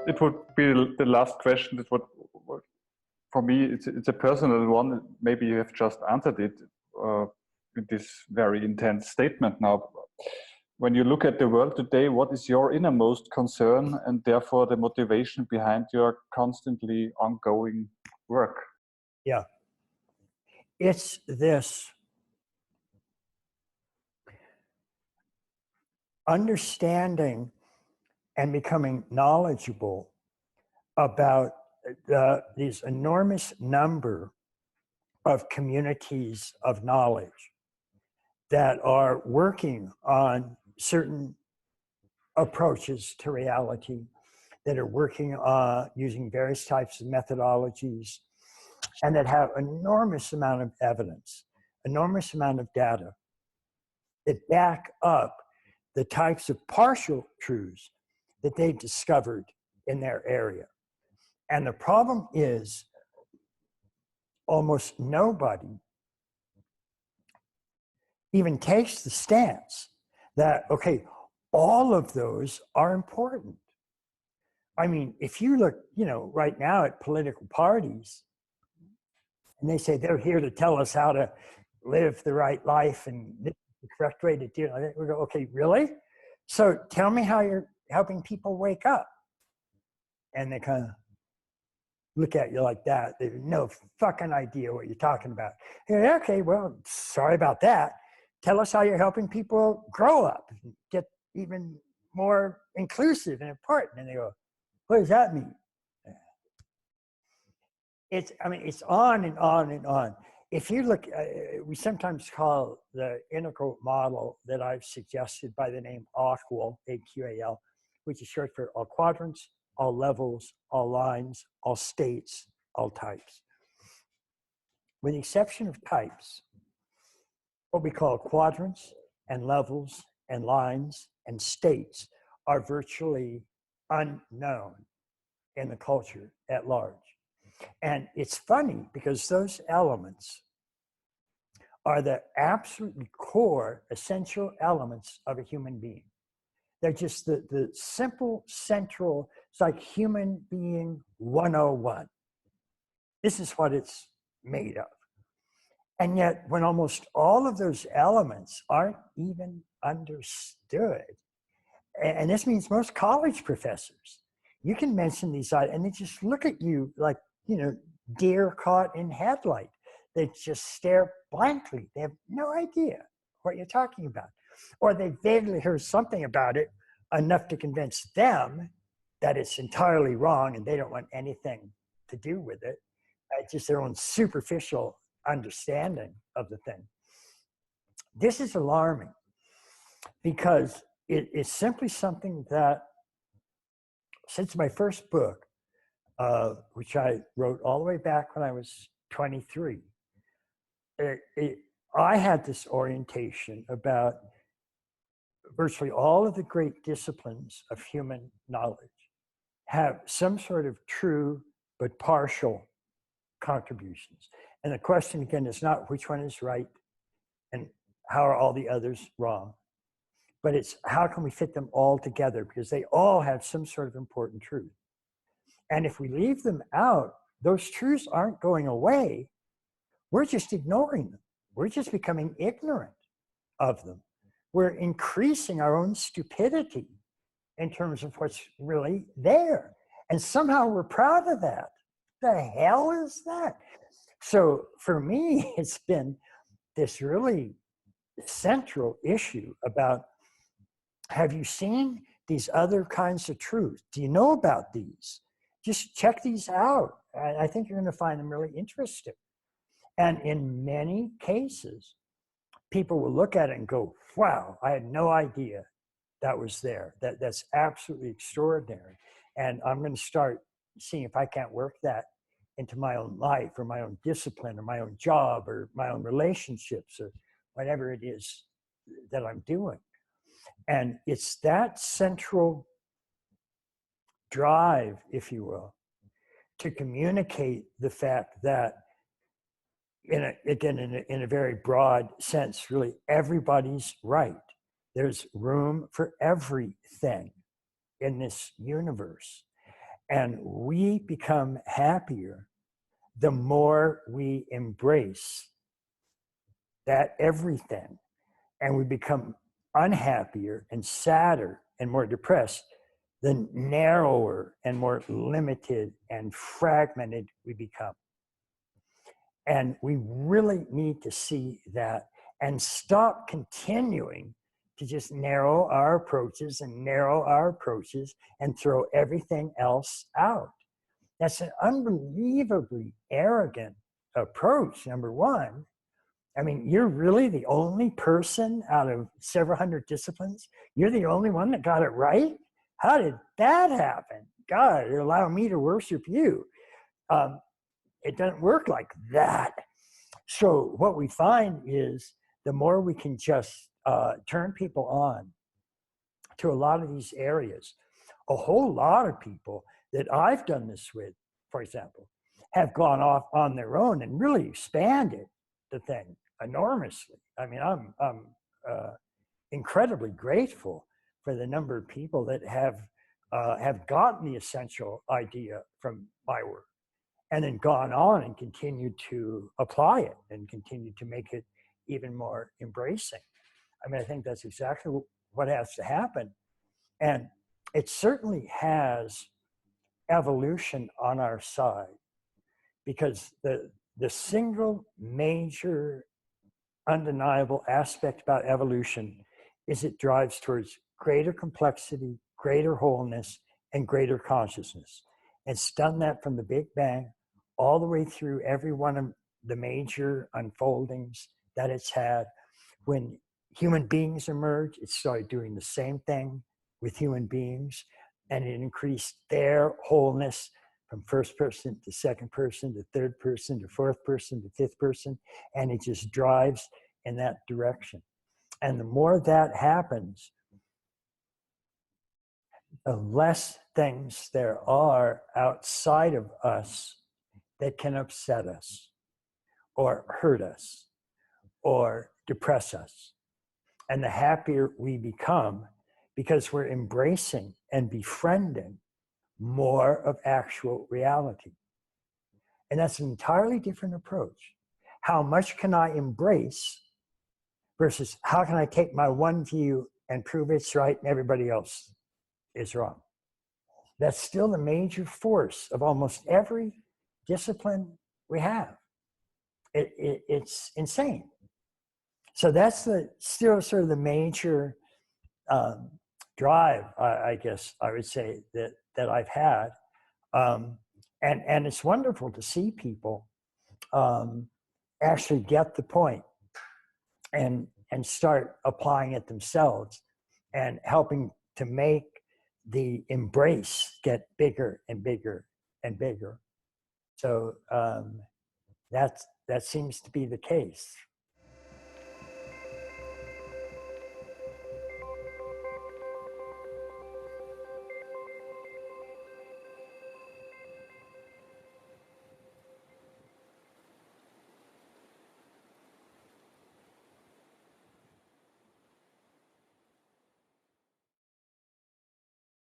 It would be the last question. That would, for me, it's a personal one. Maybe you have just answered it in this very intense statement now. When you look at the world today, what is your innermost concern and therefore the motivation behind your constantly ongoing work? Yeah. It's this understanding and becoming knowledgeable about these enormous number of communities of knowledge that are working on certain approaches to reality, that are working on using various types of methodologies, and that have enormous amount of evidence, enormous amount of data that back up the types of partial truths that they've discovered in their area. And the problem is almost nobody even takes the stance that, okay, all of those are important. I mean, if you look, right now at political parties, and they say they're here to tell us how to live the right life and this is the correct way to do it. We go, okay, really? So tell me how you're helping people wake up. And they kind of look at you like that. They have no fucking idea what you're talking about. Yeah, okay, well, sorry about that. Tell us how you're helping people grow up and get even more inclusive and important. And they go, what does that mean? It's on and on and on. If you look, we sometimes call the integral model that I've suggested by the name AQAL, A-Q-A-L, which is short for all quadrants, all levels, all lines, all states, all types. With the exception of types, what we call quadrants and levels and lines and states are virtually unknown in the culture at large. And it's funny because those elements are the absolutely core, essential elements of a human being. They're just the simple, central, it's like human being 101. This is what it's made of. And yet, when almost all of those elements aren't even understood, and this means most college professors, you can mention these items and they just look at you like, deer caught in headlight. They just stare blankly. They have no idea what you're talking about. Or they vaguely heard something about it enough to convince them that it's entirely wrong and they don't want anything to do with it. Just their own superficial understanding of the thing. This is alarming because it is simply something that, since my first book, which I wrote all the way back when I was 23, I had this orientation about virtually all of the great disciplines of human knowledge have some sort of true but partial contributions. And the question again is not which one is right and how are all the others wrong, but it's how can we fit them all together because they all have some sort of important truth. And if we leave them out, those truths aren't going away. We're just ignoring them. We're just becoming ignorant of them. We're increasing our own stupidity in terms of what's really there. And somehow we're proud of that. The hell is that? So for me, it's been this really central issue about, have you seen these other kinds of truths? Do you know about these? Just check these out. I think you're going to find them really interesting. And in many cases, people will look at it and go, wow, I had no idea that was there. That's absolutely extraordinary. And I'm going to start seeing if I can't work that into my own life or my own discipline or my own job or my own relationships or whatever it is that I'm doing. And it's that central drive, if you will, to communicate the fact that, in a very broad sense, really everybody's right. There's room for everything in this universe. And we become happier the more we embrace that everything. And we become unhappier and sadder and more depressed the narrower and more limited and fragmented we become. And we really need to see that and stop continuing to just narrow our approaches and throw everything else out. That's an unbelievably arrogant approach, number one. I mean, you're really the only person out of several hundred disciplines. You're the only one that got it right. How did that happen? God, allow me to worship you. It doesn't work like that. So what we find is the more we can just turn people on to a lot of these areas, a whole lot of people that I've done this with, for example, have gone off on their own and really expanded the thing enormously. I mean, I'm incredibly grateful for the number of people that have gotten the essential idea from my work and then gone on and continued to apply it and continued to make it even more embracing. I mean, I think that's exactly what has to happen. And it certainly has evolution on our side, because the single major undeniable aspect about evolution is it drives towards greater complexity, greater wholeness, and greater consciousness. It's done that from the Big Bang all the way through every one of the major unfoldings that it's had. When human beings emerged, it started doing the same thing with human beings, and it increased their wholeness from first person to second person to third person to fourth person to fifth person, and it just drives in that direction. And the more that happens, the less things there are outside of us that can upset us or hurt us or depress us. And the happier we become, because we're embracing and befriending more of actual reality. And that's an entirely different approach. How much can I embrace versus how can I take my one view and prove it's right and everybody else is wrong? That's still the major force of almost every discipline we have. It's insane. So that's still sort of the major drive, I guess I would say, that I've had. And it's wonderful to see people actually get the point and start applying it themselves and helping to make the embrace get bigger and bigger and bigger. So that seems to be the case.